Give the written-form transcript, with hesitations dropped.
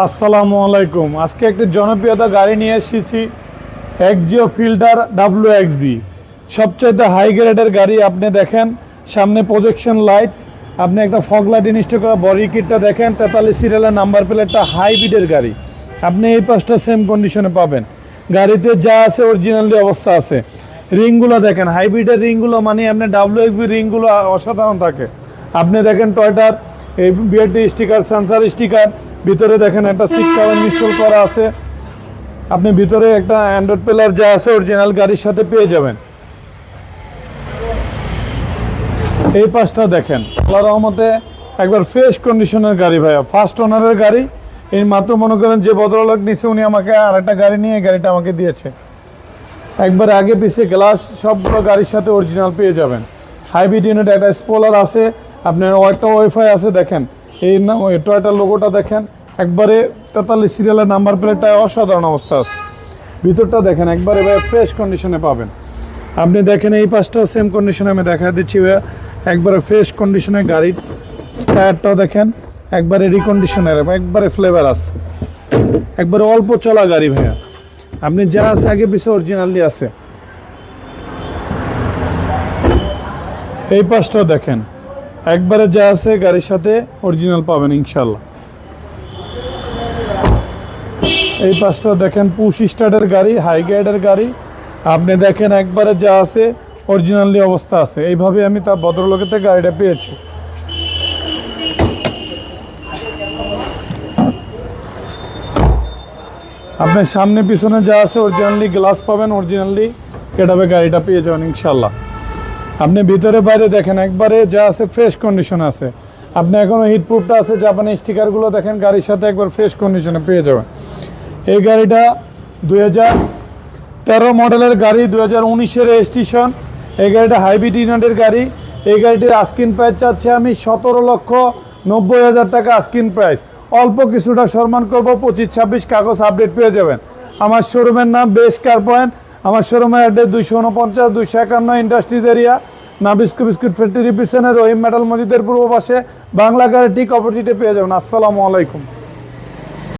আসসালামু আলাইকুম। আজকে একটি জনপ্রিয়তা গাড়ি নিয়ে এসেছি, এক্সিও ফিল্টার WXB। সবচাইতে হাই গ্রেডের গাড়ি। আপনি দেখেন সামনে প্রজেকশন লাইট, আপনি একটা ফগ লাইট ইনস্টল করা, বডি কিটটা দেখেন 43 সিরিয়ালের নাম্বার প্লেটটা, হাইব্রিডের গাড়ি। আপনি এই পাশটা সেম কন্ডিশনে পাবেন। গাড়িতে যা আছে অরিজিনালি অবস্থা আছে। রিংগুলো দেখেন, হাইব্রিডের রিংগুলো মানে আপনি WXB রিংগুলো অসাধারণ থাকে। আপনি দেখেন টয়টার এই বিআরটি স্টিকার, সেন্সার স্টিকার, ভিতরে দেখেন একটা সিট কভার ইনস্টল করা আছে। আপনি ভিতরে একটা অ্যান্ড্রয়েড প্লেয়ার যা আছে অরিজিনাল গাড়ির সাথে পেয়ে যাবেন। এই পাশটা দেখেন, আল্লাহর রহমতে একবার ফ্রেশ কন্ডিশনের গাড়ি ভাইয়া, ফার্স্ট ওনারের গাড়ি। এই মাত্র মনে করেন যে ভদ্রলোক নিচে উনি আমাকে আরেকটা গাড়ি নিয়ে গাড়িটা আমাকে দিয়েছে। একবার আগে পিছিয়ে গ্লাস সবগুলো গাড়ির সাথে অরিজিনাল পেয়ে যাবেন। হাইব্রিড ইউনিট, একটা স্পলার আছে, আপনার একটা ওয়াইফাই আছে। দেখেন এই টয়টার লোগোটা দেখেন, একবারে 43 সিরিয়ালের নাম্বার প্লেটটা অসাধারণ অবস্থা আছে। ভিতরটা দেখেন একবারে ভাই ফ্রেশ কন্ডিশনে পাবেন। আপনি দেখেন এই পাশটাও সেম কন্ডিশনে আমি দেখা দিচ্ছি ভাইয়া, একবারে ফ্রেশ কন্ডিশনের গাড়ির টায়ারটাও দেখেন একবারে রিকন্ডিশনের, একবারে ফ্লেভার আছে, একবারে অল্প চলা গাড়ি ভাইয়া। আপনি যা আছে আগে পিছিয়ে অরিজিনালি আছে। এই পাশটাও দেখেন একবারে যা আছে গাড়ির সাথে অরিজিনাল পাবেন ইনশাল্লাহ। এই পাশটাও দেখেন পুশ স্টার্টের গাড়ি, হাই গ্রেডের গাড়ি। আপনি দেখেন একবারে যা আছে অরিজিনালি অবস্থা আছে। এইভাবে আমি তার ভদ্রলোকের থেকে গাড়িটা পেয়েছি। আপনার সামনে পিছনে যা আছে অরিজিনালি গ্লাস পাবেন, অরিজিনালি কেটাবে গাড়িটা পেয়ে যাবেন ইনশাল্লাহ। আপনি ভিতরে বাইরে দেখেন একবারে যা আছে ফ্রেশ কন্ডিশন আছে। আপনি এখনও হিটপ্রুফটা আছে, জাপানি স্টিকারগুলো দেখেন গাড়ির সাথে একবার ফ্রেশ কন্ডিশনে পেয়ে যাবেন। এই গাড়িটা 2013 মডেলের গাড়ি, 2019-এর রেজিস্ট্রেশন। এই গাড়িটা হাইব্রিড ইউনিটের গাড়ি। এই গাড়িটির আস্কিন প্রাইস চাচ্ছে আমি 17,90,000 টাকা আস্কিন প্রাইস। অল্প কিছুটা সম্মান করবো, 25-26 কাগজ আপডেট পেয়ে যাবেন। আমার শোরুমের নাম বেস্ট কার পয়েন্ট। আমার শোরুমের address 249 251 industries area, Nabisco biscuit factory পিছনে, রহিম মেটাল মসজিদের পূর্ব পাশে, বাংলা গাড়ি ঠিক অপোজিটে পেয়ে যাবেন। আসসালামু আলাইকুম।